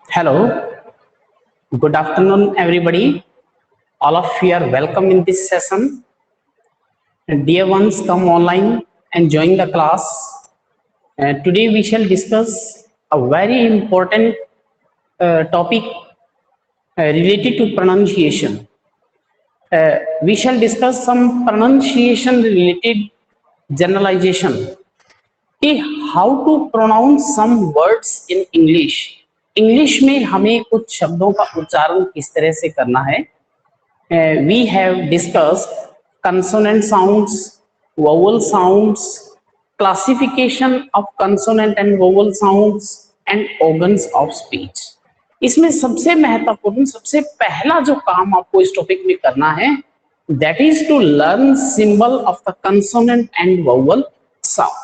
Hello, good afternoon, everybody. All of you are welcome in this session. Dear ones, come online and join the class. Today we shall discuss a very important topic related to pronunciation. We shall discuss some pronunciation related generalization. How to pronounce some words in English. English में हमें कुछ शब्दों का उच्चारण किस तरह से करना है. We have discussed consonant sounds, vowel sounds, classification of consonant and vowel sounds and organs of speech. इसमें सबसे महत्वपूर्ण, सबसे पहला जो काम आपको इस टॉपिक में करना है, that is to learn symbol of the consonant and vowel sound.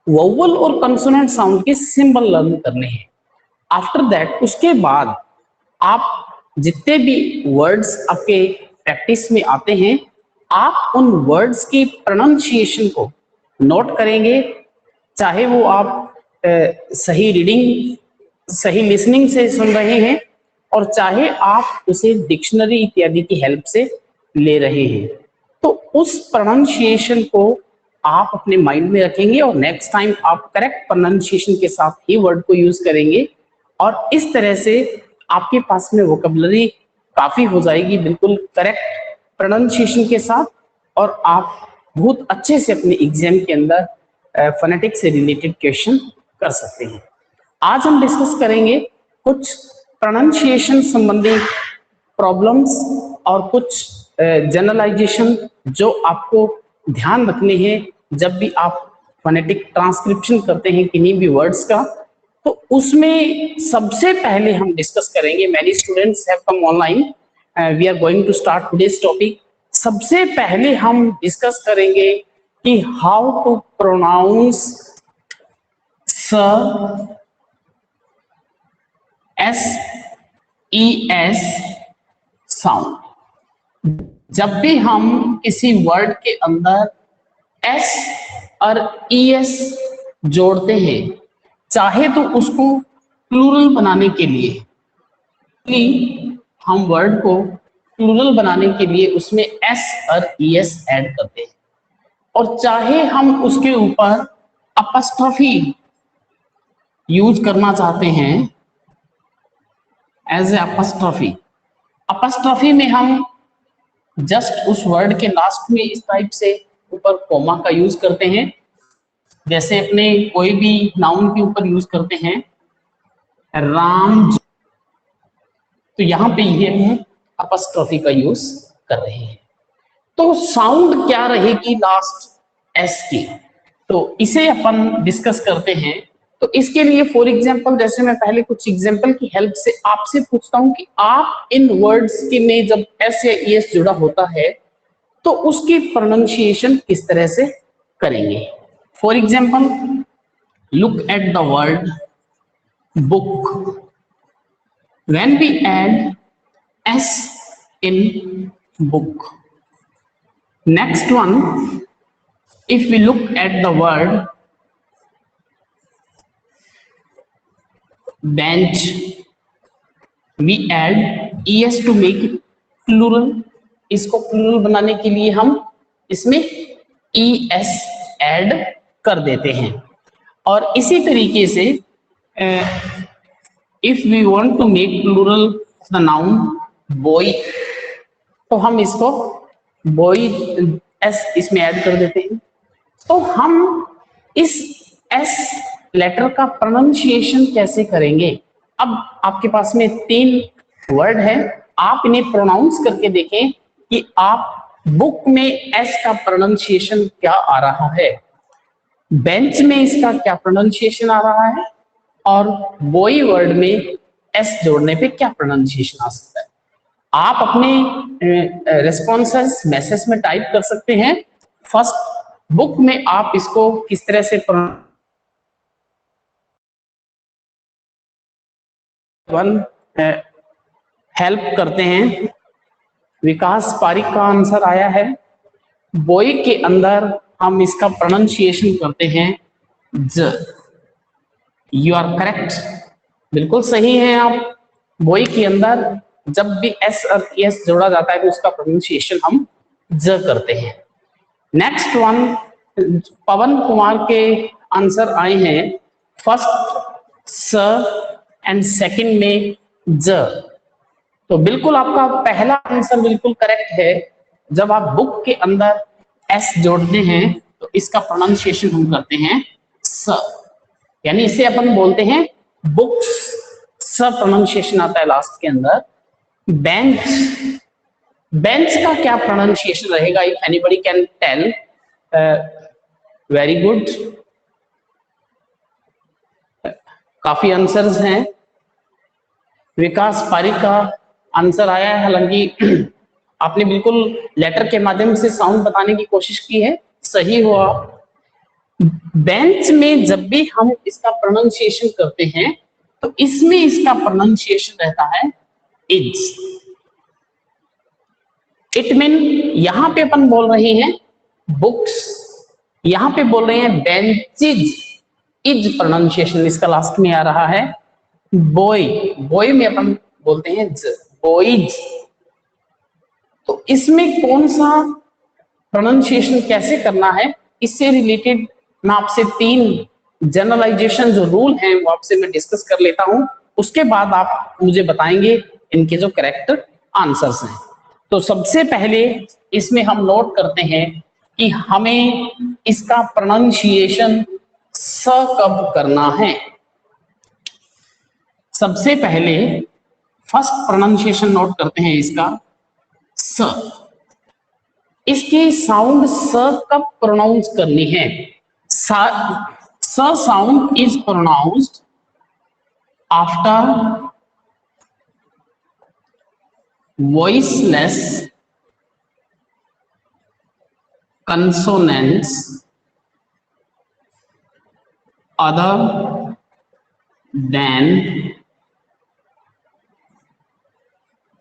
Vowel और कंसोनेंट साउंड के सिंबल लर्न करने हैं. आफ्टर दैट, उसके बाद आप जितने भी वर्ड्स आपके प्रैक्टिस में आते हैं, आप उन वर्ड्स की प्रोनाउंसिएशन को नोट करेंगे. चाहे वो आप सही रीडिंग, सही लिसनिंग से सुन रहे हैं और चाहे आप उसे डिक्शनरी इत्यादि की हेल्प से ले रहे हैं, तो उस प्रोनाउंसिएशन को आप अपने माइंड में रखेंगे और नेक्स्ट टाइम आप करेक्ट प्रोनाउंसिएशन के साथ ही वर्ड को यूज करेंगे और इस तरह से आपके पास में वोकैबुलरी काफी हो जाएगी बिल्कुल करेक्ट प्रोनाउंसिएशन के साथ, और आप बहुत अच्छे से अपने एग्जाम के अंदर फोनेटिक से रिलेटेड क्वेश्चन कर सकते हैं. आज हम डिस्कस करेंगे कुछ प्रोनाउंसिएशन संबंधी प्रॉब्लम्स और कुछ जनरलाइजेशन जो आपको ध्यान रखने हैं जब भी आप फोनेटिक ट्रांसक्रिप्शन करते हैं किन्हीं भी वर्ड्स का. तो उसमें सबसे पहले हम डिस्कस करेंगे, many students have come online, we are going to start today's topic. सबसे पहले हम डिस्कस करेंगे कि how to pronounce SES sound. जब भी हम किसी वर्ड के अंदर एस और ES जोड़ते हैं, चाहे तो उसको प्लूरल बनाने के लिए, हम वर्ड को प्लूरल बनाने के लिए उसमें S और ES ऐड करते हैं, और चाहे हम उसके ऊपर अपस्ट्रॉफी यूज करना चाहते हैं एज ए अपस्ट्रॉफी. अपस्ट्रॉफी में हम जस्ट उस वर्ड के लास्ट में इस टाइप से ऊपर कोमा का यूज करते हैं, जैसे अपने कोई भी नाउन के ऊपर यूज करते हैं राम, तो यहाँ पे ये हम अपस्ट्रॉफी का यूज कर रहे हैं. तो साउंड क्या रहेगी लास्ट एस की, तो इसे अपन डिस्कस करते हैं. तो इसके लिए फॉर एग्जांपल, जैसे मैं पहले कुछ एग्जांपल की हेल्प से आपसे पूछता हूं कि आप इन वर्ड्स के में जब एस या ES जुड़ा होता है तो उसकी प्रोनाउंसिएशन किस तरह से करेंगे. For example, look at the word book. When we add S in book. Next one, if we look at the word bench, we add ES to make it plural. इसको प्लूरल बनाने के लिए हम इसमें ES ऐड कर देते हैं. और इसी तरीके से if we want to make plural the noun boy, तो हम इसको boy S इसमें ऐड कर देते हैं. तो हम इस S लेटर का प्रोनाउंसिएशन कैसे करेंगे. अब आपके पास में 3 वर्ड है, आप इन्हें प्रोनाउंस करके देखें कि आप बुक में S का प्रोनाउंसिएशन क्या आ रहा है, बेंच में इसका क्या प्रोनाउंसिएशन आ रहा है, और बॉय वर्ड में S जोड़ने पे क्या प्रोनाउंसिएशन आ सकता है. आप अपने रिस्पॉन्सेस मैसेज में टाइप कर सकते हैं. फर्स्ट, बुक में आप इसको किस तरह से हेल्प करते हैं. विकास पारिक का आंसर आया है. बॉय के अंदर हम इसका प्रोनाउंसिएशन करते हैं ज. You are correct. बिल्कुल सही है आप। बोई के अंदर जब भी एस और एस जोड़ा जाता है तो उसका प्रोनाउंसिएशन हम ज करते हैं। नेक्स्ट वन, पवन कुमार के आंसर आए हैं फर्स्ट स एंड सेकंड में ज। तो बिल्कुल आपका पहला आंसर बिल्कुल करेक्ट है। जब आप बुक के अंदर एस जोड़ते हैं तो इसका प्रोनाउंसिएशन हम करते हैं स, यानी इसे अपन बोलते हैं बुक्स, स प्रोनाउंसिएशन आता है लास्ट के अंदर। बेंच, बेंच का क्या प्रोनाउंसिएशन रहेगा? If anybody can tell, very good. काफी आंसर्स हैं। विकास पारिक का आंसर आया है, हालांकि आपने बिल्कुल लेटर के माध्यम से साउंड बताने की कोशिश की है, सही हुआ। बेंच में जब भी हम इसका प्रोनाउंसिएशन करते हैं तो इसमें इसका प्रोनाउंसिएशन रहता है इज। इट मीन यहां पे अपन बोल रहे हैं बुक्स, यहां पे बोल रहे हैं बेंचेज, इज प्रोनाउंसिएशन इसका लास्ट में आ रहा है। बॉय, बॉय में अपन बोलते हैं ज, बॉयज। तो इसमें कौन सा प्रोनाउंसिएशन कैसे करना है, इससे रिलेटेड मैं आपसे 3 जनरलाइजेशन जो रूल हैं वो आपसे मैं डिस्कस कर लेता हूं, उसके बाद आप मुझे बताएंगे इनके जो करेक्ट आंसर्स हैं। तो सबसे पहले इसमें हम नोट करते हैं कि हमें इसका प्रोनाउंसिएशन स कब करना है। सबसे पहले फर्स्ट प्रोनाउंसिएशन नोट करते हैं इसका स। इसकी साउंड स कब प्रोनाउंस करनी है? स sound is pronounced after voiceless consonants other than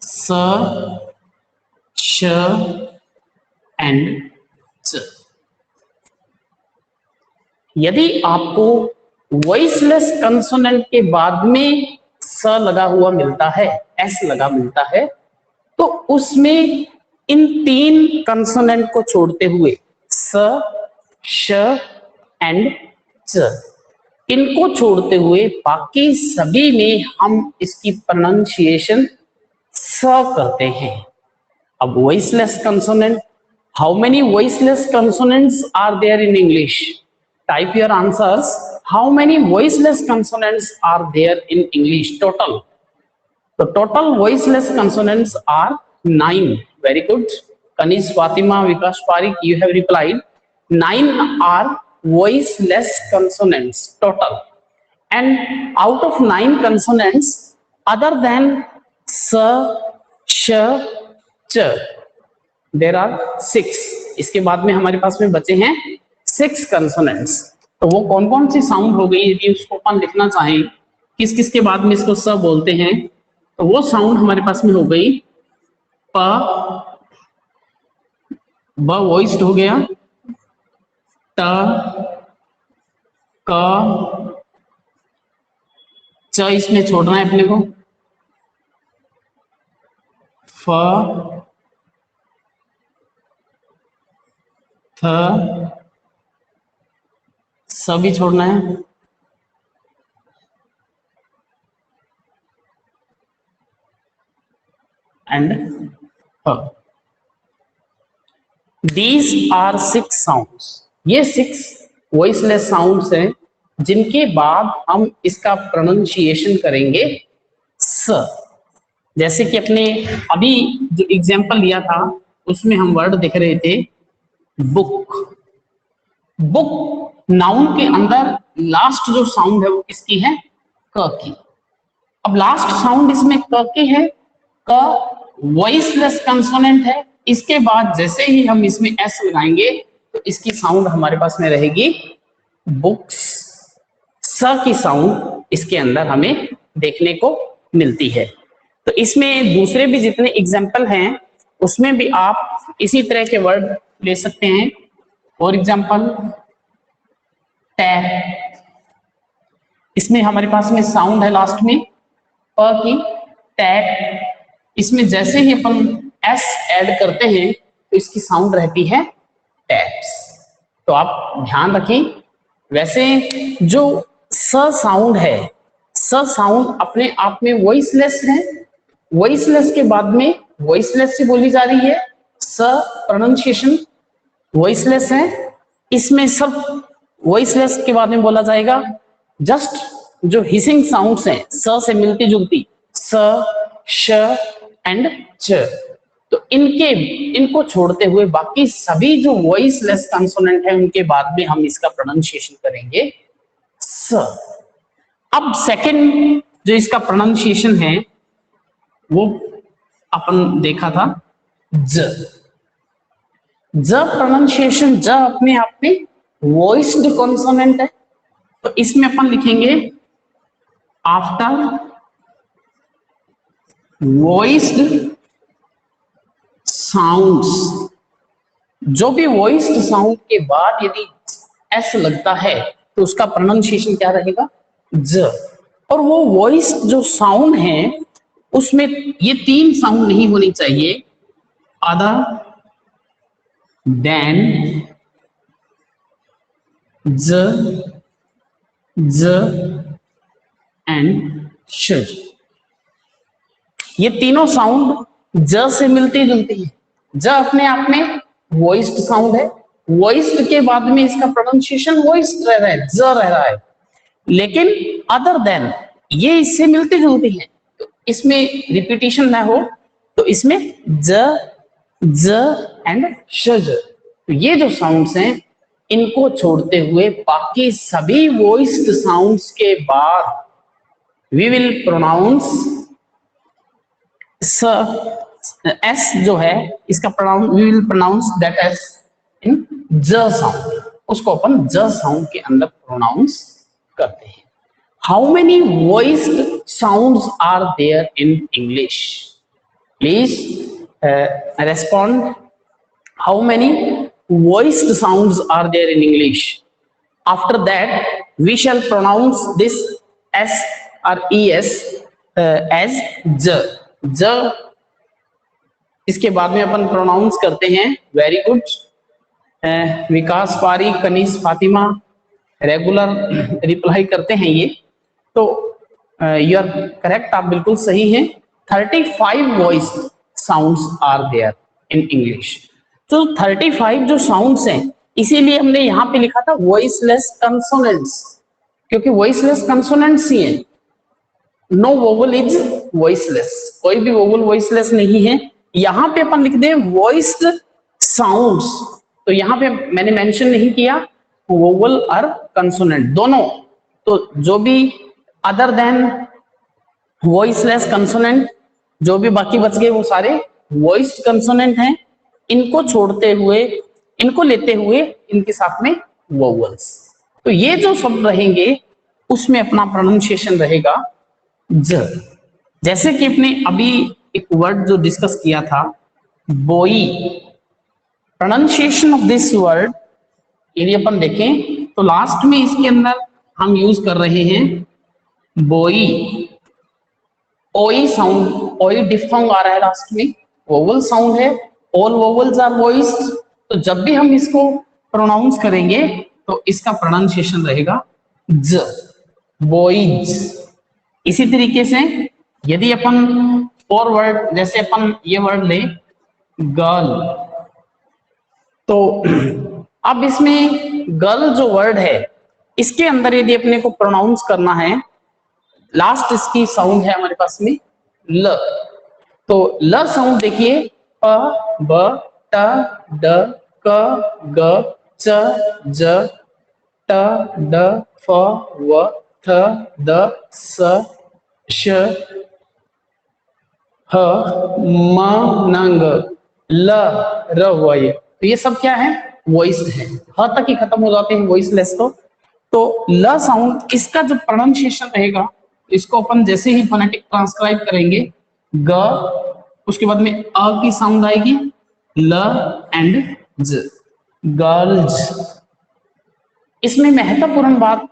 s, sh and च। यदि आपको वॉइसलेस कंसोनेंट के बाद में स लगा हुआ मिलता है, एस लगा मिलता है, तो उसमें इन 3 कंसोनेंट को छोड़ते हुए स, श एंड च, इनको छोड़ते हुए बाकी सभी में हम इसकी प्रोनाउंसिएशन स करते हैं। अब voiceless consonant, how many voiceless consonants are there in English? Type your answers, how many voiceless consonants are there in English total? The total voiceless consonants are 9. Very good. Kanish, Fatima, Vikas, Parik, you have replied. 9 are voiceless consonants total. And out of 9 consonants, other than s, sh, ch, there are 6. इसके बाद में हमारे पास में बचे हैं 6 consonants. तो वो कौन कौन सी साउंड हो गई, यदि उसको अपन लिखना चाहें किस किस के बाद में इसको स बोलते हैं, तो वो साउंड हमारे पास में हो गई प, ब वॉइस्ड हो गया, ट, क, च इसमें छोड़ना है अपने को, फ, थ, स भी छोड़ना है, एंड ह। These are 6 sounds. ये 6 वॉइसलेस साउंड्स हैं जिनके बाद हम इसका प्रोनाउंसिएशन करेंगे स। जैसे कि अपने अभी जो एग्जांपल लिया था उसमें हम वर्ड देख रहे थे बुक। बुक नाउन के अंदर लास्ट जो साउंड है वो किसकी है? क की। अब लास्ट साउंड इसमें क की है, क वॉइसलेस कंसोनेंट है। इसके बाद जैसे ही हम इसमें एस लगाएंगे तो इसकी साउंड हमारे पास में रहेगी बुक्स। स की साउंड इसके अंदर हमें देखने को मिलती है। तो इसमें दूसरे भी जितने एग्जाम्पल हैं उसमें भी आप इसी तरह के वर्ड ले सकते हैं। फॉर एग्जाम्पल टैप, इसमें हमारे पास में साउंड है लास्ट में प की, टैप। इसमें जैसे ही अपन एस ऐड करते हैं तो इसकी साउंड रहती है टैप्स। तो आप ध्यान रखें, वैसे जो स साउंड है, स साउंड अपने आप में वॉइसलेस है, वॉइसलेस के बाद में वॉइसलेस से बोली जा रही है, स प्रोनाउंसिएशन वॉइसलेस है, इसमें सब वॉइसलेस के बाद में बोला जाएगा। जस्ट जो हिसिंग साउंड्स हैं स से मिलती जुलती, स, श एंड च, तो इनको छोड़ते हुए बाकी सभी जो वॉइसलेस कंसोनेंट है उनके बाद में हम इसका प्रोनाउंसिएशन करेंगे स। अब सेकंड जो इसका प्रोनाउंसिएशन है वो अपन देखा था ज। ज प्रोनाउंसिएशन, ज अपने आप में वॉइस्ड कॉन्सोनेंट है, तो इसमें अपन लिखेंगे आफ्टर वॉइस्ड साउंड्स। जो भी वॉइस्ड साउंड के बाद यदि एस लगता है तो उसका प्रोनाउंसिएशन क्या रहेगा, ज। और वो वॉइस्ड जो साउंड है उसमें ये तीन साउंड नहीं होनी चाहिए, अदर देन, ज, एंड श। ये तीनों साउंड ज से मिलती जुलती है। ज अपने आप में वॉइस्ड साउंड है, वॉइस्ड के बाद में इसका प्रोनाउंसिएशन वॉइस्ड रह रहा है, ज रह रहा है। लेकिन अदर देन ये इससे मिलती जुलती है, तो इसमें रिपीटिशन ना हो, तो इसमें ज एंड शज। तो ये जो साउंड्स हैं इनको छोड़ते हुए बाकी सभी वॉइस्ड साउंड्स के बाद वी विल प्रोनाउंस एस जो है इसका pronounce, we will pronounce that S in ज साउंड, उसको अपन ज साउंड के अंदर प्रोनाउंस करते हैं। How many voiced sounds are there in English? Please respond. How many voiced sounds are there in English? After that we shall pronounce this s or es as j। j इसके बाद में अपन pronounce करते हैं। Very good, विकास पारी, Kaneez Fatima regular reply करते हैं ये, तो यू आर करेक्ट, आप बिल्कुल सही हैं। 35 voiced sounds are there in English. तो 35 जो साउंड्स हैं, इसीलिए हमने यहाँ पे लिखा था वॉइसलेस कंसोनेंट्स, क्योंकि वॉइसलेस कंसोनेंट्स ही हैं। नो वोवल इज वॉइसलेस, कोई भी वोवल वॉइसलेस नहीं है। यहाँ पे अपन लिख दें वॉइस्ड साउंड्स, तो यहाँ पे मैंने मेंशन नहीं किया वोवल और कंसोनेंट दोनों, तो जो भी अदर देन वॉइसलेस कंसोनेंट, जो भी बाकी बच गए वो सारे वॉइस्ड कंसोनेंट हैं। इनको छोड़ते हुए, इनको लेते हुए इनके साथ में वोवल्स, तो ये जो शब्द रहेंगे उसमें अपना प्रोनाउंसिएशन रहेगा ज। जैसे कि अपने अभी एक वर्ड जो डिस्कस किया था बोई, प्रोनाउंसिएशन ऑफ दिस वर्ड यदि अपन देखें तो लास्ट में इसके अंदर हम यूज कर रहे हैं बोई। ओई साउंड, ओई डिफथोंग आ रहा है लास्ट में, वोवल साउंड है, ऑल वोवल्स आर वॉइस्ड, तो जब भी हम इसको प्रोनाउंस करेंगे तो इसका प्रोनाउंसिएशन रहेगा ज, बॉयज। इसी तरीके से यदि अपन और वर्ड, जैसे अपन ये वर्ड ले गर्ल, तो अब इसमें गर्ल जो वर्ड है इसके अंदर यदि अपने को प्रोनाउंस करना है, लास्ट इसकी साउंड है हमारे पास में ल, तो ल साउंड देखिए प ब ट ड क ग च ज ट ड फ व थ द स श ह म नंग ल र व। तो ये सब क्या है, वॉइस्ड है, ह तक ही खत्म हो जाते हैं वॉइसलेस। तो ल साउंड, इसका जो प्रोनाउंसिएशन रहेगा इसको अपन जैसे ही फोनेटिक ट्रांसक्राइब करेंगे ग, उसके बाद में अ की साउंड आएगी ल एंड ज, गर्ल्स। इसमें महत्वपूर्ण बात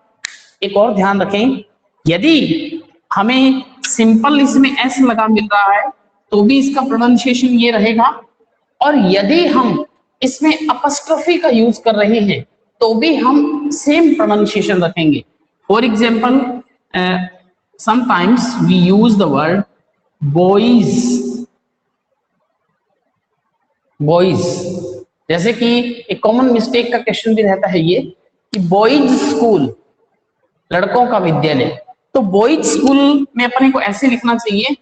एक और ध्यान रखें, यदि हमें सिंपल इसमें एस लगा मिल रहा है तो भी इसका प्रोनाउंसिएशन ये रहेगा, और यदि हम इसमें अपस्ट्रोफी का यूज कर रहे हैं तो भी हम सेम प्रोनाउंसिएशन रखेंगे। For example, sometimes we use the word boys, boys, जैसे कि एक कॉमन मिस्टेक का क्वेश्चन भी रहता है ये कि बॉयज स्कूल, लड़कों का विद्यालय, तो बॉयज स्कूल में अपने को ऐसे लिखना चाहिए,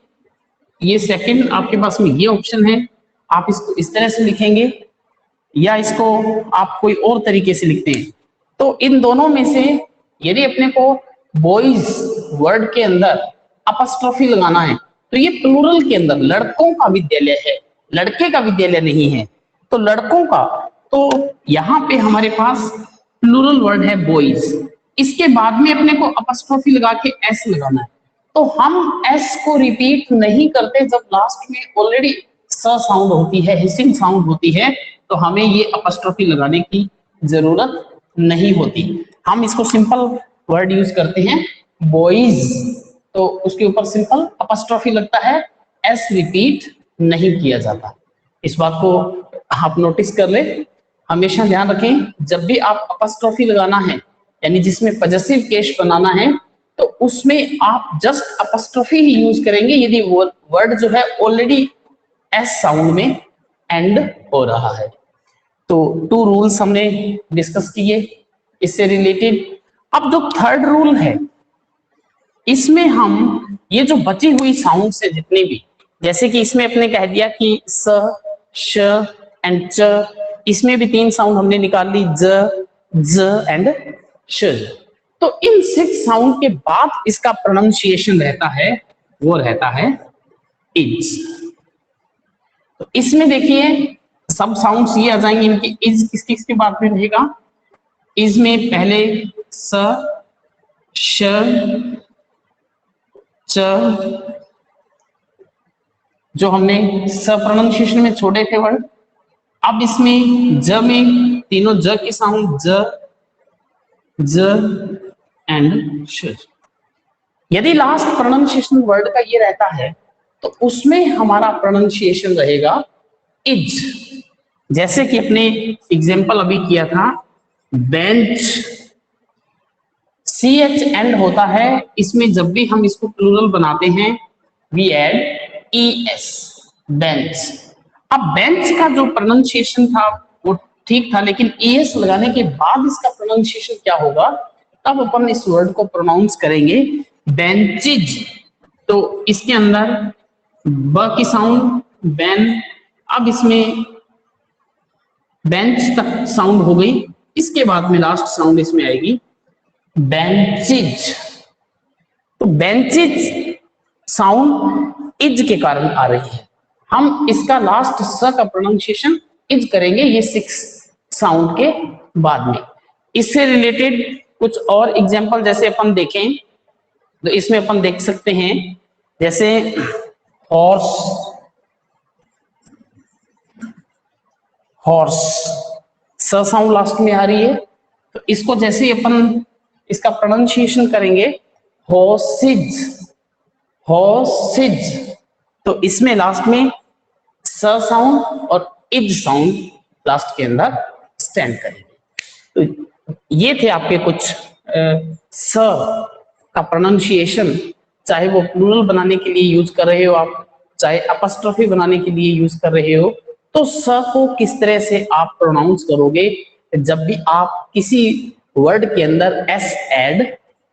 ये सेकंड आपके पास में ये ऑप्शन है, आप इसको इस तरह से लिखेंगे या इसको आप कोई और तरीके से लिखते हैं। तो इन दोनों में से यदि अपने को बॉयज वर्ड के अंदर अपस्ट्रोफी लगाना है तो ये प्लूरल के अंदर लड़कों का विद्यालय है, लड़के का विद्यालय नहीं है, तो लड़कों का, तो यहाँ पे हमारे पास प्लूरल वर्ड है बॉयज, इसके बाद में अपने को अपस्ट्रोफी लगा के एस लगाना है। तो हम एस को रिपीट नहीं करते जब लास्ट में ऑलरेडी स साउंड होती है, हिसिंग साउंड होती है, तो हमें ये अपस्ट्रोफी लगाने की जरूरत नहीं होती। हम इसको सिंपल वर्ड यूज करते हैं बॉयज, तो उसके ऊपर सिंपल अपस्ट्रोफी लगता है, एस रिपीट नहीं किया जाता। इस बात को आप नोटिस कर ले, हमेशा ध्यान रखें जब भी आप अपस्ट्रोफी लगाना है यानी जिसमें पॉजेसिव केस बनाना है तो उसमें आप जस्ट अपस्ट्रोफी ही यूज करेंगे यदि वो वर्ड जो है ऑलरेडी एस साउंड में एंड हो रहा है। तो 2 रूल्स हमने डिस्कस किए इससे रिलेटेड। अब जो थर्ड रूल है इसमें हम ये जो बची हुई साउंड से जितने भी, जैसे कि इसमें अपने कह दिया कि स, श एंड च, इसमें भी 3 साउंड हमने निकाल ली, ज एंड श। तो इन 6 साउंड के बाद इसका प्रोनाउंसिएशन रहता है, वो रहता है इज। तो इसमें देखिए सब साउंड्स ये आ जाएंगे इनकी, इज किसकी किसके बाद में रहेगा, इज में पहले स, श, च, जो हमने स प्रोनाउंसिएशन में छोड़े थे वर्ड, अब इसमें ज में तीनों ज की साउंड ज एंड श। यदि लास्ट प्रोनाउंसिएशन वर्ड का ये रहता है तो उसमें हमारा प्रोनाउंसिएशन रहेगा इज। जैसे कि अपने एग्जांपल अभी किया था बेंच, सी एच एंड होता है, इसमें जब भी हम इसको प्लूरल बनाते हैं we add E S, bench. अब बेंच का जो प्रोनाउंसिएशन था वो ठीक था, लेकिन ई एस लगाने के बाद इसका प्रोनाउंसिएशन क्या होगा, तब अपन इस वर्ड को प्रोनाउंस करेंगे बेंचेज। तो इसके अंदर ब की साउंड बेन, अब इसमें बेंच तक साउंड हो गई, इसके बाद में लास्ट साउंड इसमें आएगी बेंचेज। तो बेंचेज साउंड इज के कारण आ रही है, हम इसका लास्ट स का प्रोनाउंसिएशन इज करेंगे ये 6 साउंड के बाद में। इससे रिलेटेड कुछ और एग्जांपल जैसे अपन देखें तो इसमें अपन देख सकते हैं जैसे हॉर्स, हॉर्स स साउंड लास्ट में आ रही है, तो इसको जैसे ही अपन इसका प्रोनाउंसिएशन करेंगे हॉर्सेज, हॉर्सेज, तो इसमें लास्ट में स साउंड और इज साउंड लास्ट के अंदर स्टैंड करेंगे। तो ये थे आपके कुछ स का प्रोनाउंसिएशन, चाहे वो प्लूरल बनाने के लिए यूज कर रहे हो आप, चाहे अपस्ट्रोफी बनाने के लिए यूज कर रहे हो, तो स को किस तरह से आप प्रोनाउंस करोगे जब भी आप किसी वर्ड के अंदर एस ऐड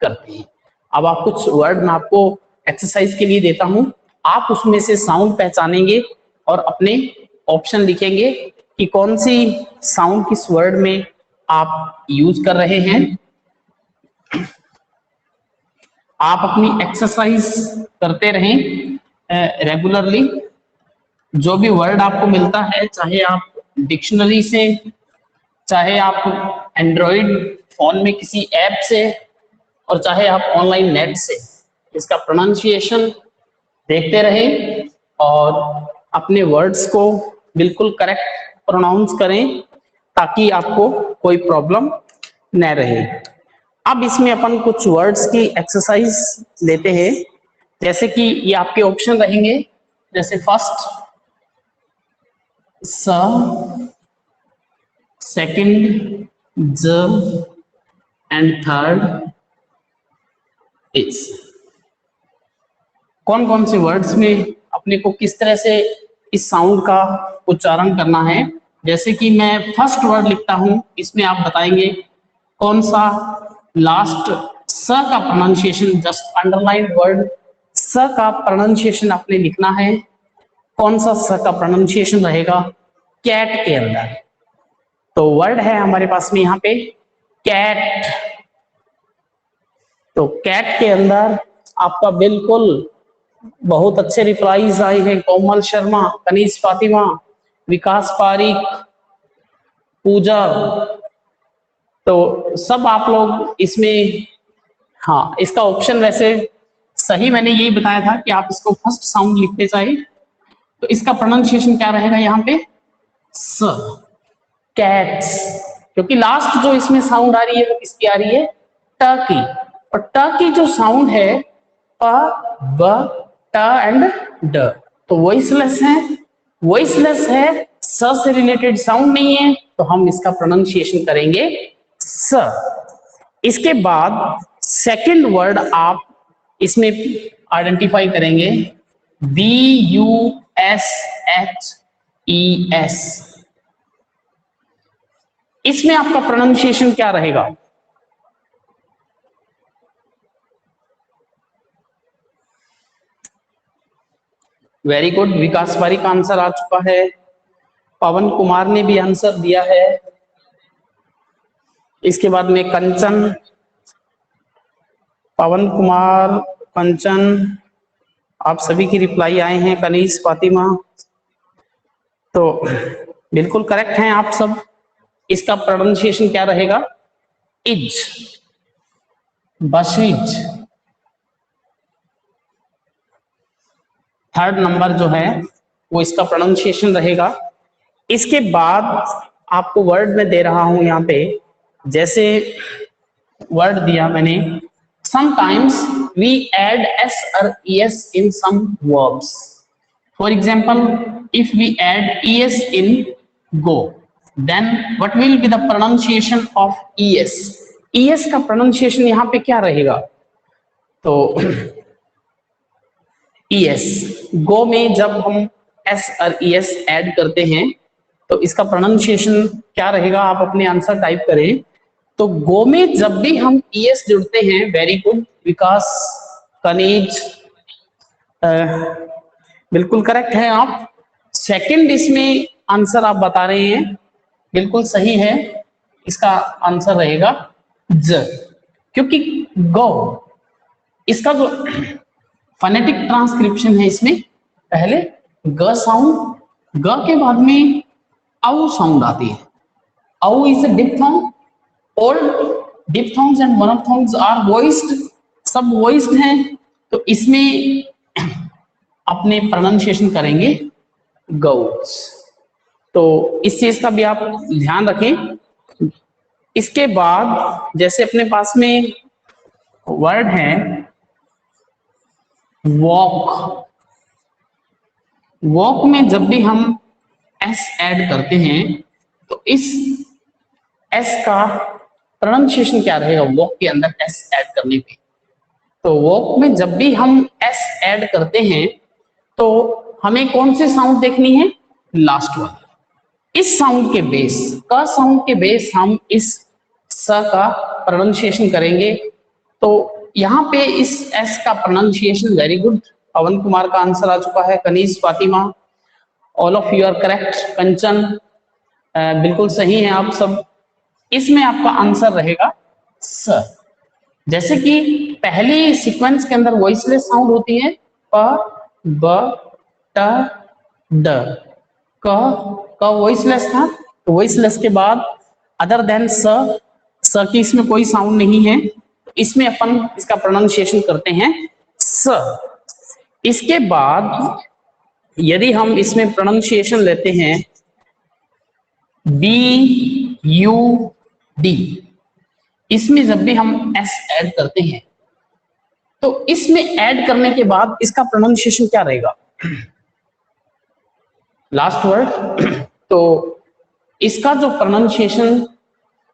करते हैं। अब आप कुछ वर्ड मैं आपको एक्सरसाइज के लिए देता हूं, आप उसमें से साउंड पहचानेंगे और अपने ऑप्शन लिखेंगे कि कौन सी साउंड किस वर्ड में आप यूज कर रहे हैं। आप अपनी एक्सरसाइज करते रहें रेगुलरली, जो भी वर्ड आपको मिलता है, चाहे आप डिक्शनरी से, चाहे आप एंड्रॉइड फोन में किसी ऐप से, और चाहे आप ऑनलाइन नेट से, इसका प्रोनाउंसिएशन देखते रहें और अपने वर्ड्स को बिल्कुल करेक्ट प्रोनाउंस करें ताकि आपको कोई प्रॉब्लम न रहे। अब इसमें अपन कुछ वर्ड्स की एक्सरसाइज लेते हैं, जैसे कि ये आपके ऑप्शन रहेंगे, जैसे फर्स्ट स, सेकंड ज एंड थर्ड इज। कौन कौन से वर्ड्स में अपने को किस तरह से इस साउंड का उच्चारण करना है। जैसे कि मैं फर्स्ट वर्ड लिखता हूं, इसमें आप बताएंगे कौन सा लास्ट स का प्रोनाउंसिएशन, जस्ट अंडरलाइन वर्ड स का प्रोनाउंसिएशन आपने लिखना है। कौन सा स का प्रोनाउंसिएशन रहेगा कैट के अंदर। तो वर्ड है हमारे पास में यहाँ पे कैट। तो कैट के अंदर आपका बिल्कुल बहुत अच्छे रिप्लाईज आए हैं। कोमल शर्मा, कनीज फातिमा, विकास पारिक, पूजा, तो सब आप लोग इसमें, हाँ इसका ऑप्शन वैसे सही मैंने यही बताया था कि आप इसको फर्स्ट साउंड लिखते जाए। तो इसका प्रोनाउंसिएशन क्या रहेगा यहाँ पे स, कैट्स, क्योंकि लास्ट जो इसमें साउंड आ रही है वो किसकी आ रही है ट की। और ट की जो साउंड है प ब ट एंड ड, तो वॉइसलेस है, वॉइसलेस है, स से रिलेटेड साउंड नहीं है, तो हम इसका प्रोनाउंसिएशन करेंगे स। इसके बाद सेकंड वर्ड आप इसमें आइडेंटिफाई करेंगे BUSHES। इसमें आपका प्रोनाउंसिएशन क्या रहेगा वेरी गुड, विकास पारी का आंसर आ चुका है, पवन कुमार ने भी आंसर दिया है। इसके बाद में कंचन, पवन कुमार, कंचन, आप सभी की रिप्लाई आए हैं, कनीज फातिमा, तो बिल्कुल करेक्ट हैं आप सब। इसका प्रोनाउंसिएशन क्या रहेगा इज, बशीज। थर्ड नंबर जो है वो इसका प्रोनाउंसिएशन रहेगा। इसके बाद आपको वर्ड में दे रहा हूं यहाँ पे, जैसे वर्ड दिया मैंने, sometimes we add s or es in some verbs. For example, if we add es in go, then what will be the pronunciation of es? es का pronunciation यहाँ पे क्या रहेगा, तो es, go में जब हम s और es ऐड करते हैं तो इसका प्रोनाउंसिएशन क्या रहेगा, आप अपने आंसर टाइप करें। तो गो में जब भी हम es जुड़ते हैं, वेरी गुड विकास, कनीज, बिल्कुल करेक्ट है आप। सेकंड इसमें आंसर आप बता रहे हैं, बिल्कुल सही है, इसका आंसर रहेगा ज, क्योंकि गो इसका जो फोनेटिक ट्रांसक्रिप्शन है, इसमें पहले ग साउंड, ग के बाद में औ साउंड आती है। औ is a diphthong, all diphthongs and monophthongs are voiced, सब वॉइस्ड हैं, तो इसमें अपने प्रोनाउंसिएशन करेंगे गौस। तो इस चीज का भी आप ध्यान रखें। इसके बाद जैसे अपने पास में वर्ड है वॉक, वॉक में जब भी हम एस ऐड करते हैं तो इस एस का प्रोनाउंसिएशन क्या रहेगा वॉक के अंदर एस ऐड करने पे। तो वॉक में जब भी हम एस ऐड करते हैं तो हमें कौन सी साउंड देखनी है, लास्ट वाला। इस साउंड के बेस, का साउंड के बेस हम इस स का प्रोनाउंसिएशन करेंगे। तो यहाँ पे इस एस का pronunciation, very good, Pawan Kumar का आंसर आ चुका है, Kaneez Fatima, all of you are correct, Kanchan बिल्कुल सही है आप सब। इसमें आपका आंसर रहेगा स। जैसे कि पहली सीक्वेंस के अंदर वॉइसलेस साउंड होती है प ब ट ड, क वॉइसलेस था, तो वॉइसलेस के बाद अदर देन स की इसमें कोई साउंड नहीं है, तो इसमें अपन इसका प्रोनाउंसिएशन करते हैं स। इसके बाद यदि हम इसमें प्रोनाउंसिएशन लेते हैं BUD, इसमें जब भी हम एस ऐड करते हैं तो इसमें ऐड करने के बाद इसका प्रोनाउंसिएशन क्या रहेगा, लास्ट वर्ड। तो इसका जो प्रोनाउंसिएशन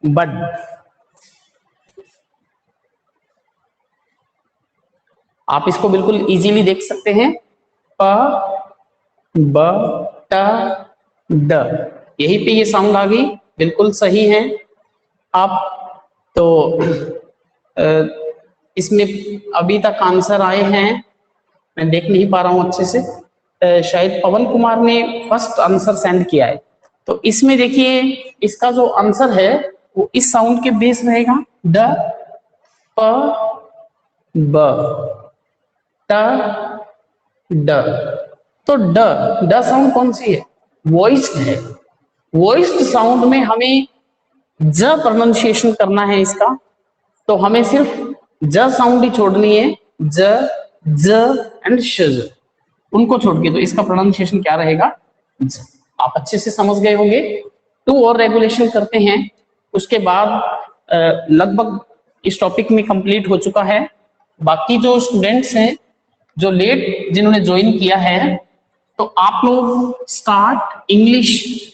बड, आप इसको बिल्कुल इजीली देख सकते हैं, प ब ट ड, यहीं पे ये साउंड आ गई, बिल्कुल सही है। आप तो इसमें अभी तक आंसर आए हैं, मैं देख नहीं पा रहा हूं अच्छे से, शायद पवन कुमार ने फर्स्ट आंसर सेंड किया है। तो इसमें देखिए इसका जो आंसर है वो इस साउंड के बेस रहेगा, ड प ब ट ड। तो ड साउंड कौन सी है, वॉइस्ड है। वॉइस्ड साउंड में हमें ज प्रोनाउंसिएशन करना है इसका, तो हमें सिर्फ ज साउंड ही छोड़नी है, ज एंड श, उनको छोड़ के। तो इसका प्रोनाउंसिएशन क्या रहेगा, ज। आप अच्छे से समझ गए होंगे। 2 और रेगुलेशन करते हैं, उसके बाद लगभग इस टॉपिक में कंप्लीट हो चुका है। बाकी जो स्टूडेंट्स हैं जो लेट जिन्होंने ज्वाइन किया है, तो आप लोग स्टार्ट इंग्लिश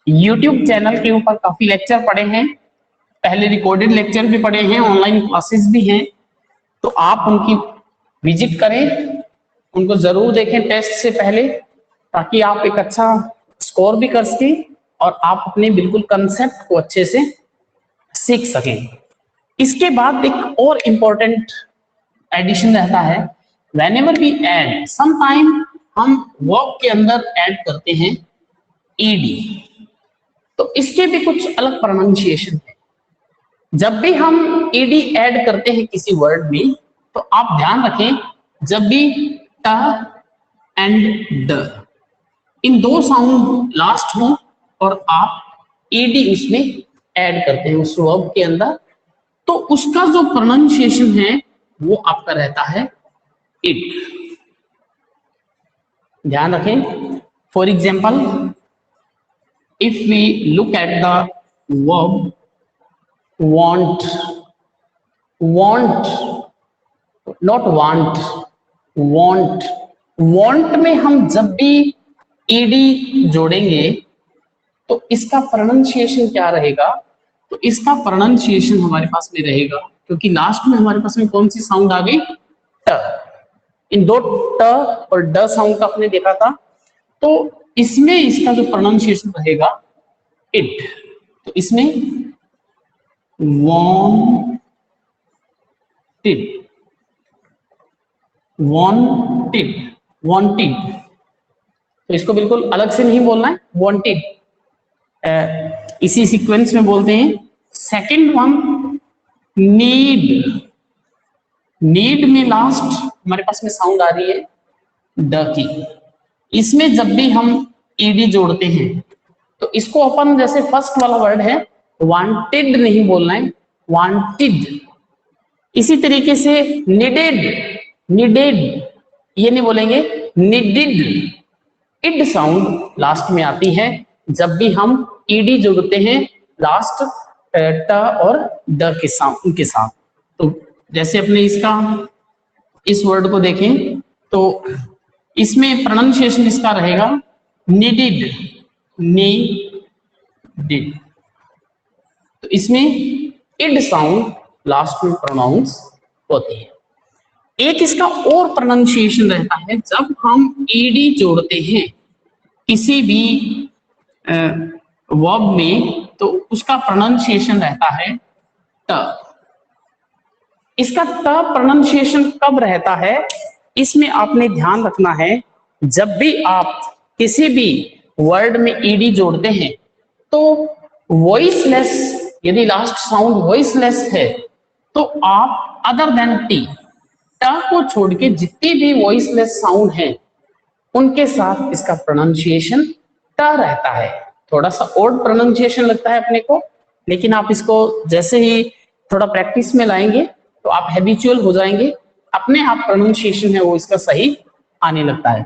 यूट्यूब चैनल के ऊपर काफी लेक्चर पढ़े हैं, पहले रिकॉर्डेड लेक्चर भी पढ़े हैं, ऑनलाइन क्लासेस भी हैं, तो आप उनकी विजिट करें, उनको जरूर देखें टेस्ट से पहले, ताकि आप एक अच्छा स्कोर भी कर सकें और आप अपने बिल्कुल कंसेप्ट को अच्छे से सीख सकें। इसके बाद एक और इम्पोर्टेंट एडिशन रहता है, व्हेनेवर वी ऐड, समटाइम हम वर्ब के अंदर ऐड करते हैं ईडी, तो इसके भी कुछ अलग प्रोनाउंसिएशन है। जब भी हम ईडी ऐड करते हैं किसी वर्ड में, तो आप ध्यान रखें, जब भी ट एंड ड, इन 2 साउंड लास्ट हो और आप ईडी उसमें ऐड करते हैं उस वर्ब के अंदर, तो उसका जो प्रोनाउंसिएशन है वो आपका रहता है इट। ध्यान रखें, for example if we look at the verb want, not want, want में हम जब भी ed जोड़ेंगे तो इसका प्रोनाउंसिएशन क्या रहेगा, तो इसका प्रोनाउंसिएशन हमारे पास में रहेगा, क्योंकि लास्ट में हमारे पास में कौन सी साउंड आ गई, ट। इन 2 ट और ड साउंड का आपने देखा था, तो इसमें इसका जो प्रोनाउंसिएशन रहेगा इट। तो इसमें wanted, wanted, तो इसको बिल्कुल अलग से नहीं बोलना है, wanted, इसी सीक्वेंस में बोलते हैं। सेकंड वन नीड, नीड में लास्ट हमारे पास में साउंड आ रही है ड की, इसमें जब भी हम ईडी जोड़ते हैं तो इसको अपन, जैसे फर्स्ट वाला वर्ड है वांटेड नहीं बोलना है, वांटेड। इसी तरीके से नीडेड, नीडेड ये नहीं बोलेंगे, नीडेड। इड साउंड लास्ट में आती है जब भी हम ईडी जोड़ते हैं लास्ट ट और ड के साउंड के साथ। तो जैसे अपने इसका इस वर्ड को देखें तो इसमें प्रोनाउंसिएशन इसका रहेगा नीडेड, नीडेड। तो इसमें इड साउंड लास्ट में प्रोनाउंस होती है। एक इसका और प्रोनाउंसिएशन रहता है जब हम ईडी जोड़ते हैं किसी भी वर्ब में, तो उसका प्रोनाउंसिएशन रहता है ट। इसका ट प्रोनाउंसिएशन कब रहता है, इसमें आपने ध्यान रखना है, जब भी आप किसी भी वर्ड में ईडी जोड़ते हैं तो वॉइसलेस, यदि लास्ट साउंड वॉइसलेस है तो आप अदर देन टी, ट को छोड़ के जितनी भी वॉइसलेस साउंड है उनके साथ इसका प्रोनाउंसिएशन ट रहता है। थोड़ा सा ओड प्रोनाउंसिएशन लगता है अपने को, लेकिन आप इसको जैसे ही थोड़ा प्रैक्टिस में लाएंगे तो आप हैबिचुअल हो जाएंगे, अपने आप प्रोनाउंसिएशन है वो इसका सही आने लगता है।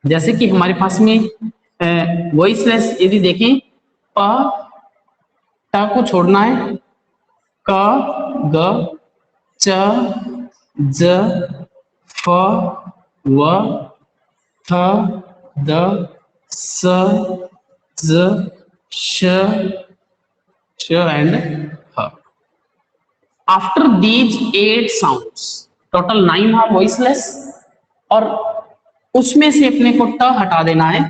जैसे कि हमारे पास में वॉइसलेस यदि देखें, प ट को छोड़ना है, क, ग, च, ज, फ, व, थ, द, स, ज, श, and ह. After these 8 sounds, total 9 are voiceless और उसमें से अपने को ट हटा देना है।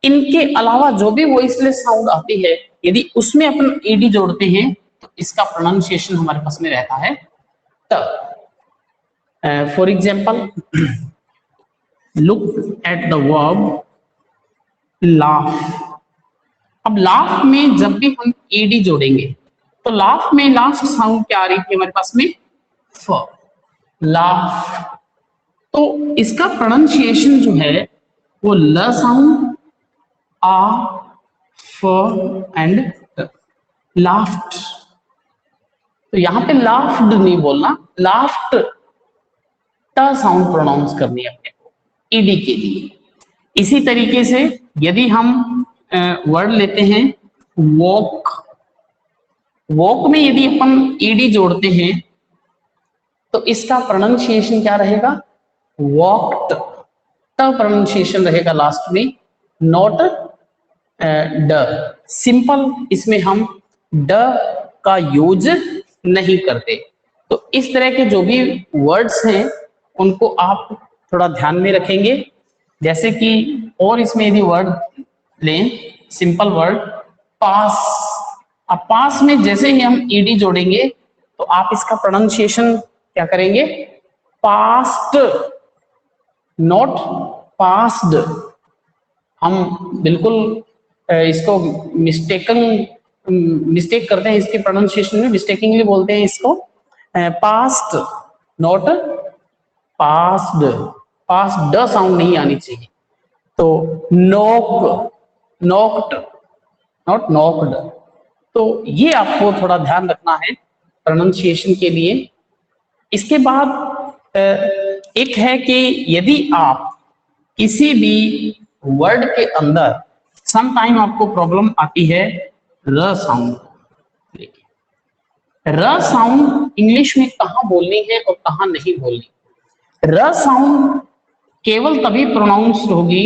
इनके अलावा जो भी वॉइसलेस साउंड आती है, यदि उसमें अपन ईडी जोड़ते हैं तो इसका प्रोनाउंसिएशन हमारे पास में रहता है ट। For example, look at the verb laugh. अब लाफ में जब भी हम ईडी जोड़ेंगे तो लाफ में लास्ट साउंड क्या आ रही थी हमारे पास में? फ, लाफ। तो इसका प्रोनाउंसिएशन जो है वो ल साउंड, आ, फ एंड लाफ्ट। तो यहां पे लाफ्ड नहीं बोलना, लाफ्ट ट साउंड प्रोनाउंस करनी है अपने को ईडी के लिए। इसी तरीके से यदि हम वर्ड लेते हैं वॉक, वॉक में यदि अपन ईडी जोड़ते हैं तो इसका प्रोनाउंसिएशन क्या रहेगा? वॉक्ड। ट प्रोनाउंसिएशन रहेगा लास्ट में, नॉट ड। सिंपल इसमें हम ड का यूज नहीं करते। तो इस तरह के जो भी वर्ड्स हैं उनको आप थोड़ा ध्यान में रखेंगे। जैसे कि और इसमें यदि वर्ड लें, सिंपल वर्ड पास। अब पास में जैसे ही हम ईडी जोड़ेंगे तो आप इसका प्रोनाउंसिएशन क्या करेंगे? Past, not passed. हम बिल्कुल इसको मिस्टेक करते हैं, इसके प्रोनाउंसिएशन में मिस्टेकिंगली बोलते हैं इसको पास्ट, नॉट पास्ड। पास ड साउंड नहीं आनी चाहिए। तो नोक, नोक्ड, नॉट नोक्ड। तो ये आपको थोड़ा ध्यान रखना है प्रोनाउंसिएशन के लिए। इसके बाद एक है कि यदि आप किसी भी वर्ड के अंदर सम टाइम आपको प्रॉब्लम आती है र साउंड। र साउंड इंग्लिश में कहां बोलनी है और कहां नहीं बोलनी। र साउंड केवल तभी प्रोनाउंस्ड होगी,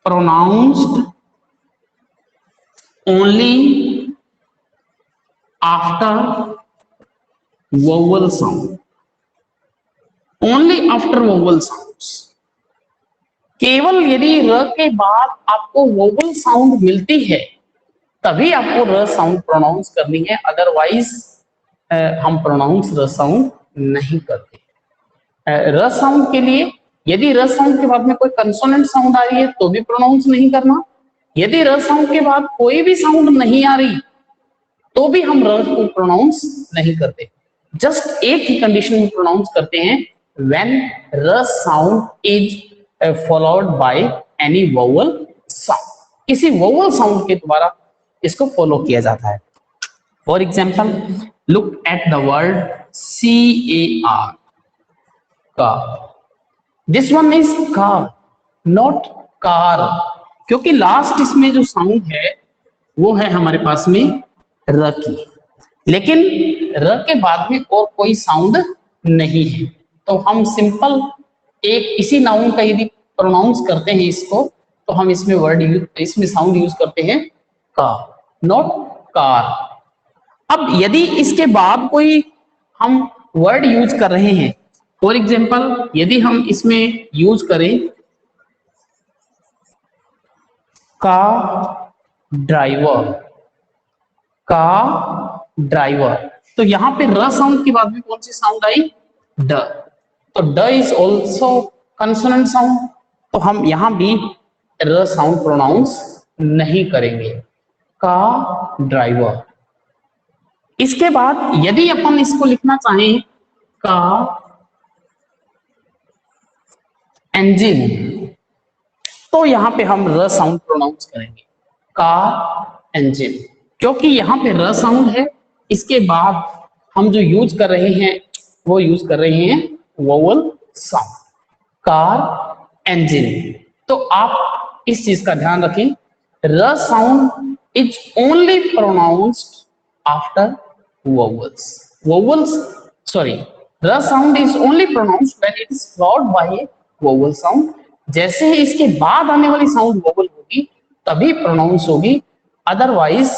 pronounced only after vowel sound, only after vowel sounds. केवल यदि र के बाद आपको वोवल साउंड मिलती है तभी आपको र साउंड प्रोनाउंस करनी है, अदरवाइज हम प्रोनाउंस र साउंड नहीं करते। र साउंड के लिए यदि र साउंड के बाद में कोई कंसोनेंट साउंड आ रही है तो भी प्रोनाउंस नहीं करना। यदि र साउंड के बाद कोई भी साउंड नहीं आ रही तो भी हम र को प्रोनाउंस नहीं करते। जस्ट एक ही कंडीशन में प्रोनाउंस करते हैं, when R sound is followed by any vowel sound. किसी वोवल साउंड के द्वारा इसको फॉलो किया जाता है। For example, look at the word CAR, car. This one is car, not car, क्योंकि लास्ट इसमें जो साउंड है वो है हमारे पास में र की, लेकिन र के बाद में और कोई साउंड नहीं है। तो हम सिंपल एक इसी नाउन का यदि प्रोनाउंस करते हैं इसको तो हम इसमें इसमें साउंड यूज करते हैं का, नॉट कार। अब यदि इसके बाद कोई हम वर्ड यूज कर रहे हैं, फॉर एग्जाम्पल यदि हम इसमें यूज करें का ड्राइवर, का ड्राइवर, तो यहां पे र साउंड के बाद में कौन सी साउंड आई? ड। तो ड इज ऑल्सो कंसोनेंट साउंड, तो हम यहां भी र साउंड प्रोनाउंस नहीं करेंगे, का ड्राइवर। इसके बाद यदि अपन इसको लिखना चाहें का इंजन, तो यहां पे हम र साउंड प्रोनाउंस करेंगे, का इंजन, क्योंकि यहां पे र साउंड है। इसके बाद हम जो यूज कर रहे हैं वो यूज कर रहे हैं वोवल साउंड, कार इंजन। तो आप इस चीज का ध्यान रखें, र sound is only pronounced after vowels. Vowels, sorry, the sound is only pronounced when it is followed by a vowel sound. जैसे ही इसके बाद आने वाली साउंड वोवल होगी तभी प्रोनाउंस होगी, otherwise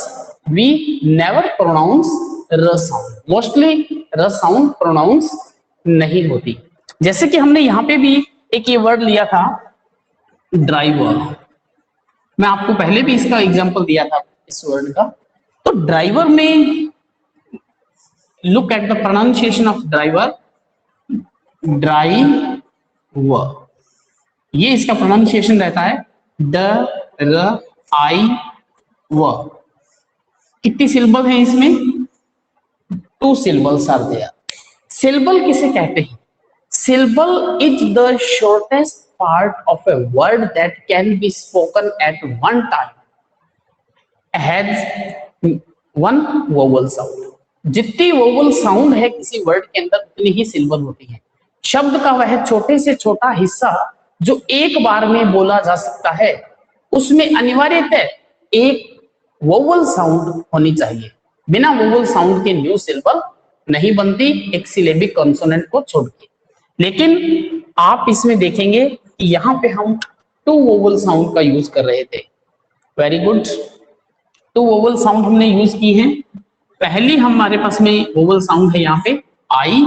we never pronounce R sound. Mostly R sound pronounce नहीं होती. जैसे कि हमने यहाँ पे भी एक ये वर्ड लिया था ड्राइवर, मैं आपको पहले भी इसका एग्जांपल दिया था इस वर्ड का. तो ड्राइवर में look at the pronunciation of driver, driver, ये इसका प्रोनाउंसिएशन रहता है ड र आई व. कितनी सिलेबल है इसमें? 2 syllables आर देयर. सिलेबल किसे कहते हैं? Syllable is the shortest part of a word that can be spoken at one time, has one vowel sound. जितनी वोवल साउंड है किसी वर्ड के अंदर उतनी ही सिलेबल होती है. शब्द का वह छोटे से छोटा हिस्सा जो एक बार में बोला जा सकता है उसमें अनिवार्यतः एक वोवल साउंड होनी चाहिए. बिना वोवल साउंड के न्यू सिलेबल नहीं बनती, एक सिलेबिक कॉन्सोनेंट को छोड़ के. लेकिन आप इसमें देखेंगे कि यहाँ पे हम 2 वोवल साउंड का यूज कर रहे थे. वेरी गुड, 2 वोवल साउंड हमने यूज की हैं. पहली हमारे पास में वोवल साउंड है यहाँ पे आई,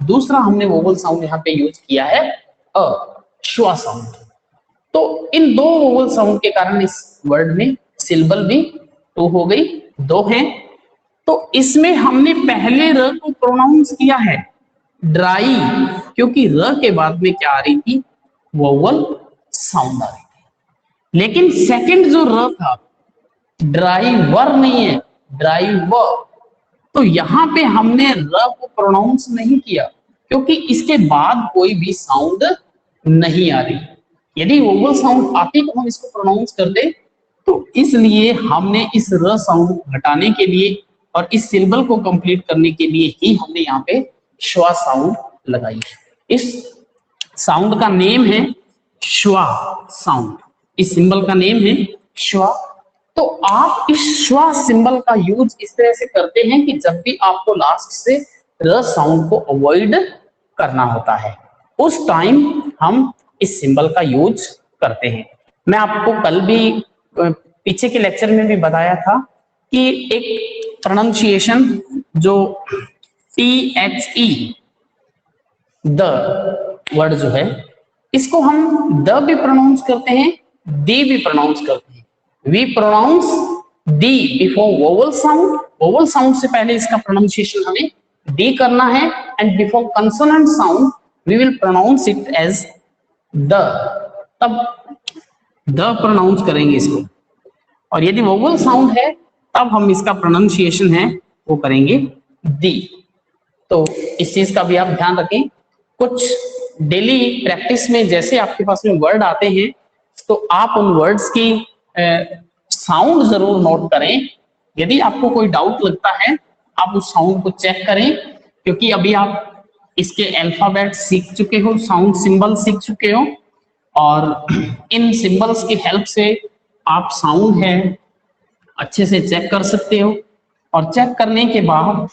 दूसरा हमने वोवल साउंड यहाँ पे यूज किया है अ, श्वा साउंड. तो इन 2 वोवल साउंड के कारण इस वर्ड में सिलेबल भी 2 हो गई, 2 हैं. तो इसमें हमने पहले र को प्रोनाउंस किया है ड्राई, क्योंकि र के बाद में क्या आ रही थी? वोवल साउंड आ रही थी. लेकिन सेकंड जो र था ड्राइवर नहीं है, ड्राइवर. तो यहाँ पे हमने र को प्रोनाउंस नहीं किया क्योंकि इसके बाद कोई भी साउंड नहीं आ रही. यदि वोवल साउंड आती तो हम इसको प्रोनाउंस करते. तो इसलिए हमने इस र साउंड घटाने के लिए और इस सिंबल को कंप्लीट करने के लिए ही हमने यहाँ पे श्वा साउंड लगाई. इस साउंड का नेम है श्वा साउंड, इस सिंबल का नेम है श्वा. तो आप इस श्वा सिंबल का यूज इस तरह से करते हैं कि जब भी आपको लास्ट से र साउंड को अवॉइड करना होता है उस टाइम हम इस सिंबल का यूज करते हैं. मैं आपको कल भी पीछे के लेक्चर में भी बताया था कि एक प्रोनाउंसिएशन जो THE द वर्ड जो है इसको हम द भी प्रोनाउंस करते हैं, दी भी प्रोनाउंस करते हैं. We pronounce the before vowel sound. Vowel sound से पहले इसका प्रोनाउंसिएशन हमें दी करना है and before consonant sound we will pronounce it as the. तब द प्रोनाउंस करेंगे इसको. और यदि वोवल साउंड है तब हम इसका प्रोनाउंसिएशन है वो करेंगे दी. तो इस चीज का भी आप ध्यान रखें. कुछ डेली प्रैक्टिस में जैसे आपके पास में वर्ड आते हैं तो आप उन वर्ड्स की साउंड जरूर नोट करें. यदि आपको कोई डाउट लगता है आप उस साउंड को चेक करें, क्योंकि अभी आप इसके अल्फाबेट सीख चुके हो, साउंड सिंबल सीख चुके हो और इन सिंबल्स की हेल्प से आप साउंड है अच्छे से चेक कर सकते हो. और चेक करने के बाद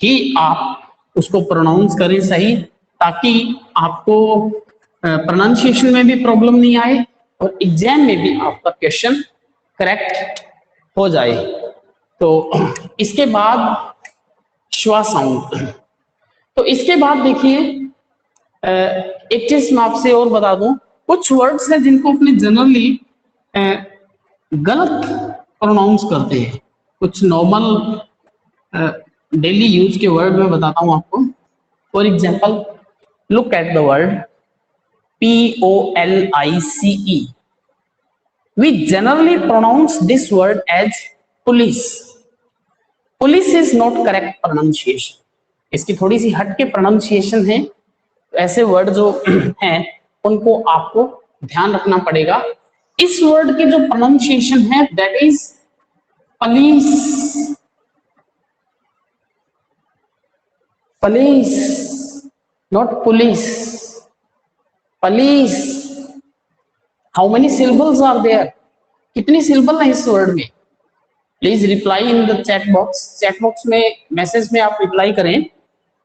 ही आप उसको प्रोनाउंस करें सही, ताकि आपको प्रोनाउंसिएशन में भी प्रॉब्लम नहीं आए और एग्जाम में भी आपका क्वेश्चन करेक्ट हो जाए. तो इसके बाद श्वा साउंड. तो इसके बाद देखिए एक चीज मैं आपसे और बता दूं, कुछ वर्ड्स हैं जिनको अपने जनरली गलत प्रोनाउंस करते हैं. कुछ नॉर्मल डेली यूज के वर्ड में बताता हूं आपको. For example look at the word POLICE. We generally pronounce this word as police. Police is not correct pronunciation. इसकी थोड़ी सी हट के प्रोनाउंसिएशन है. ऐसे वर्ड जो हैं उनको आपको ध्यान रखना पड़ेगा. इस वर्ड के जो प्रोनाउंसिएशन है that is police. Police, not police. Police. How many syllables are there? कितनी सिलेबल है इस वर्ड में? Please reply in the chat box, chat box में मैसेज में आप रिप्लाई करें।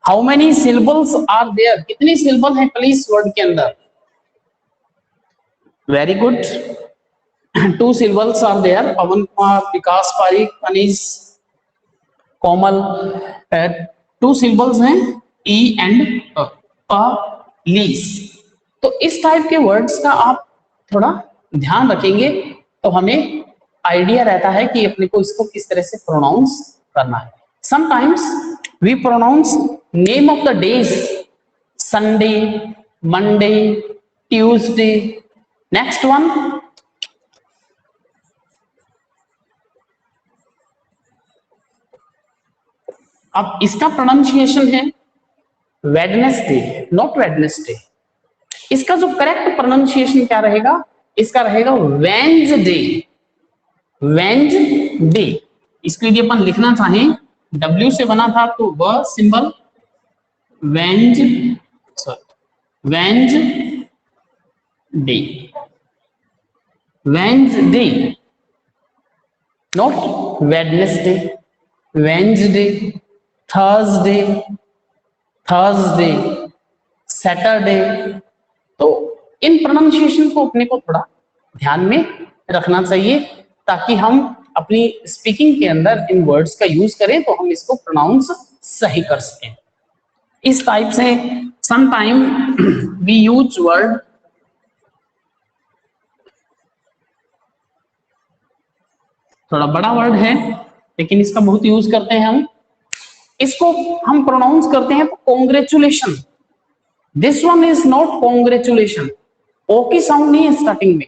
How many syllables are there, कितनी सिलेबल है प्लीज वर्ड के अंदर। Very good, 2 syllables are there, Pawan Kumar, Vikas Parikh, Anish, Komal, 2 syllables हैं ई एंड लीज। तो इस टाइप के वर्ड्स का आप थोड़ा ध्यान रखेंगे तो हमें आइडिया रहता है कि अपने को इसको किस तरह से प्रोनाउंस करना है। Sometimes we pronounce name of the days, Sunday, Monday, Tuesday. Next one, अब इसका प्रोनाउंसिएशन है वेडनेसडे, नॉट वेडनेसडे। इसका जो करेक्ट प्रोनाउंसिएशन क्या रहेगा, इसका रहेगा वेंसडे, वेंसडे। इसके लिए अपन लिखना चाहें, W से बना था तो व सिंबल, वेंज, Wednesday, Wednesday, not Wednesday, Wednesday, Thursday, Thursday, Saturday. तो इन प्रोनाउंसिएशन को अपने को थोड़ा ध्यान में रखना चाहिए ताकि हम अपनी स्पीकिंग के अंदर इन वर्ड्स का यूज करें तो हम इसको प्रोनाउंस सही कर सकें। इस टाइप से some time we use word, थोड़ा बड़ा वर्ड है लेकिन इसका बहुत यूज करते हैं हम। इसको हम प्रोनाउंस करते हैं तो congratulation. This one is not congratulation, ओ की साउंड नहीं है स्टार्टिंग में,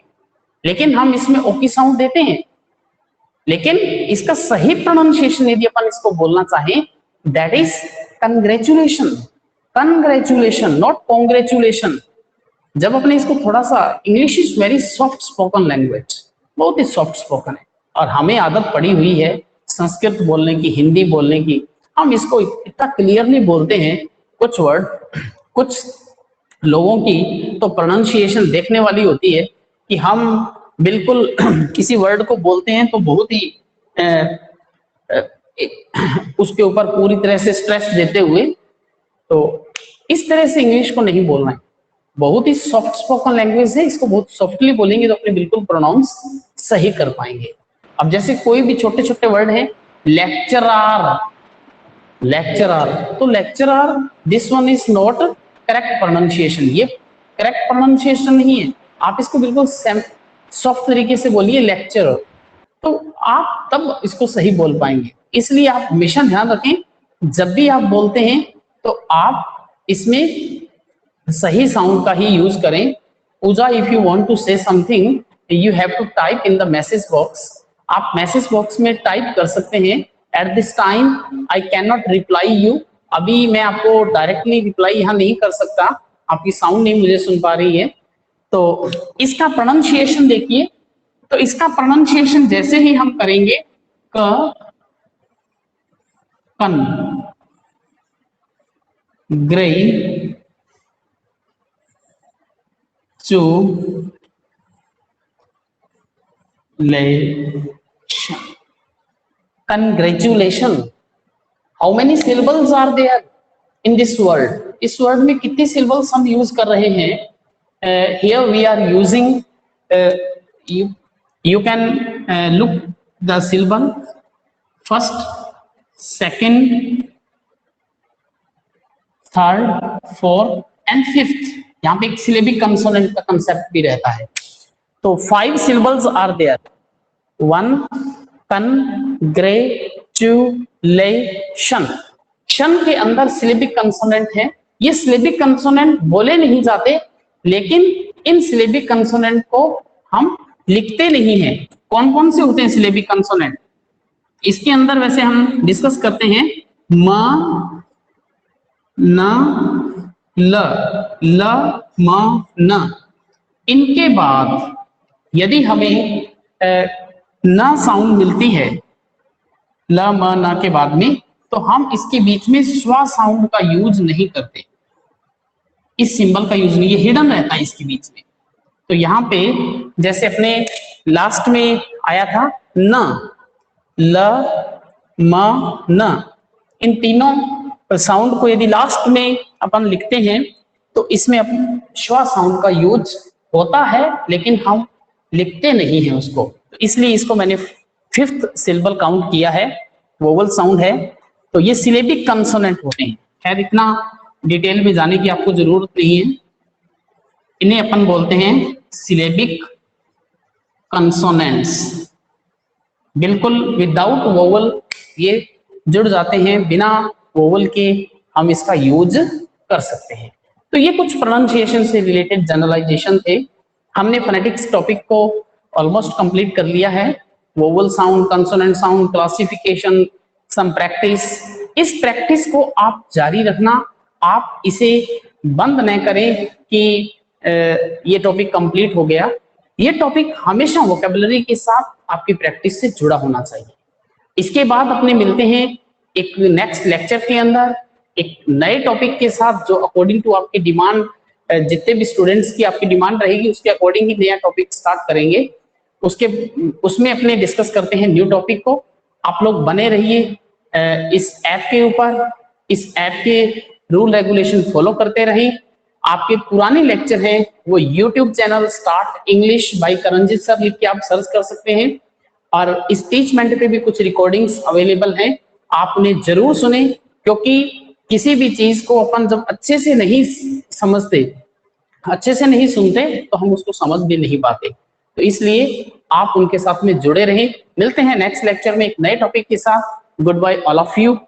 लेकिन हम इसमें ओ की साउंड देते हैं। लेकिन इसका सही प्रोनाउंसिएशन यदि अपन इसको बोलना चाहें, that is congratulation, congratulation, not congratulation. जब अपने इसको थोड़ा सा, English is very soft spoken language, बहुत ही सॉफ्ट स्पोकन है और हमें आदत पड़ी हुई है संस्कृत बोलने की, हिंदी बोलने की। हम इसको इतना क्लियरली बोलते हैं, कुछ वर्ड कुछ लोगों की तो प्रोनाउंसिएशन देखने वाली होती है कि हम बिल्कुल किसी वर्ड को बोलते हैं तो बहुत ही उसके ऊपर पूरी तरह से स्ट्रेस देते हुए, तो इस तरह से इंग्लिश को नहीं बोलना है। बहुत ही सॉफ्ट स्पोकन लैंग्वेज है, इसको बहुत सॉफ्टली बोलेंगे तो अपने बिल्कुल प्रोनाउंस सही कर पाएंगे। अब जैसे कोई भी छोटे छोटे वर्ड है, लेक्चरर, लेक्चरर, तो lecturer, this one is not correct pronunciation, ये करेक्ट प्रोनाउंसिएशन नहीं है। आप इसको बिल्कुल सॉफ्ट तरीके से बोलिए लेक्चरर, तो आप तब इसको सही बोल पाएंगे। इसलिए आप हमेशा ध्यान रखें, जब भी आप बोलते हैं तो आप इसमें सही साउंड का ही यूज करें। Puja, if you want to say something you have to type in the message box. आप मैसेज बॉक्स में टाइप कर सकते हैं, at this time I can not reply you. अभी मैं आपको डायरेक्टली रिप्लाई यहाँ नहीं कर सकता, आपकी साउंड नहीं मुझे सुन पा रही है। तो इसका प्रोनाउंसिएशन देखिए, तो इसका प्रोनाउंसिएशन जैसे ही हम करेंगे, क, कन, ग्रे, चू, लेशन, congratulation. How many syllables are there in this word, इस वर्ड में कितनी सिलेबल्स हम यूज कर रहे हैं। Here we are using, you can look the syllable first, second, third, fourth and fifth। यहाँ पे एक सिलेबिक कंसोनेंट का कंसेप्ट भी रहता है। तो 5 syllables are there, 1, congratulation। शन के अंदर सिलेबिक कंसोनेंट है। ये सिलेबिक कंसोनेंट बोले नहीं जाते, लेकिन इन सिलेबिक कंसोनेंट को हम लिखते नहीं है। कौन कौन से होते हैं सिलेबिक कंसोनेंट, इसके अंदर वैसे हम डिस्कस करते हैं, म, न, ल, म, न। इनके बाद यदि हमें न साउंड मिलती है ल, म, न के बाद में, तो हम इसके बीच में स्व साउंड का यूज नहीं करते, इस सिंबल का यूज नहीं, ये हिडन रहता है इसके बीच में। तो यहाँ पे जैसे अपने लास्ट में आया था न, ल, म, न, इन तीनों साउंड को यदि लास्ट में अपन लिखते हैं तो इसमें अपन श्वा साउंड का यूज होता है, लेकिन हम लिखते नहीं हैं उसको, तो इसलिए इसको मैंने फिफ्थ सिलेबल काउंट किया है, वोवल साउंड है। तो ये सिलेबिक कंसोनेंट होते हैं, खैर इतना डिटेल में जाने की आपको जरूरत नहीं है, इन्हें अपन बोलते हैं सिलेबिक कंसोनेंट्स। बिल्कुल विदाउट वोवल ये जुड़ जाते हैं, बिना वोवल के हम इसका यूज कर सकते हैं। तो ये कुछ प्रोनाउंसिएशन से रिलेटेड जनरलाइजेशन थे। हमने फोनेटिक्स टॉपिक को ऑलमोस्ट कंप्लीट कर लिया है। Vowel sound, consonant sound, classification, some practice. इस प्रैक्टिस को आप जारी रखना, आप इसे बंद न करें कि ये टॉपिक कंप्लीट हो गया। ये टॉपिक हमेशा वोकैबुलरी के साथ आपकी प्रैक्टिस से जुड़ा होना चाहिए। इसके बाद अपने मिलते हैं एक नेक्स्ट लेक्चर के अंदर एक नए टॉपिक के साथ, जो अकॉर्डिंग टू आपकी डिमांड, जितने भी स्टूडेंट्स की आपकी डिमांड रहेगी उसके अकॉर्डिंग ही नया टॉपिक स्टार्ट करेंगे। उसमें अपने डिस्कस करते हैं न्यू टॉपिक को। आप लोग बने रहिए इस ऐप के ऊपर, इस ऐप के रूल रेगुलेशन फॉलो करते रहिए। आपके पुराने लेक्चर हैं वो YouTube channel start English by Karanjeet sir लिख के आप सर्च कर सकते हैं, और इस टीचमेंट पे भी कुछ रिकॉर्डिंग्स अवेलेबल हैं, आप उन्हें जरूर सुने, क्योंकि किसी भी चीज को अपन जब अच्छे से नहीं समझते, अच्छे से नहीं सुनते, तो हम उसको समझ भी नहीं पाते। तो इसलिए आप उनके साथ में जुड़े रहें। मिलते हैं नेक्स्ट लेक्चर में एक नए टॉपिक के साथ। Goodbye all of you.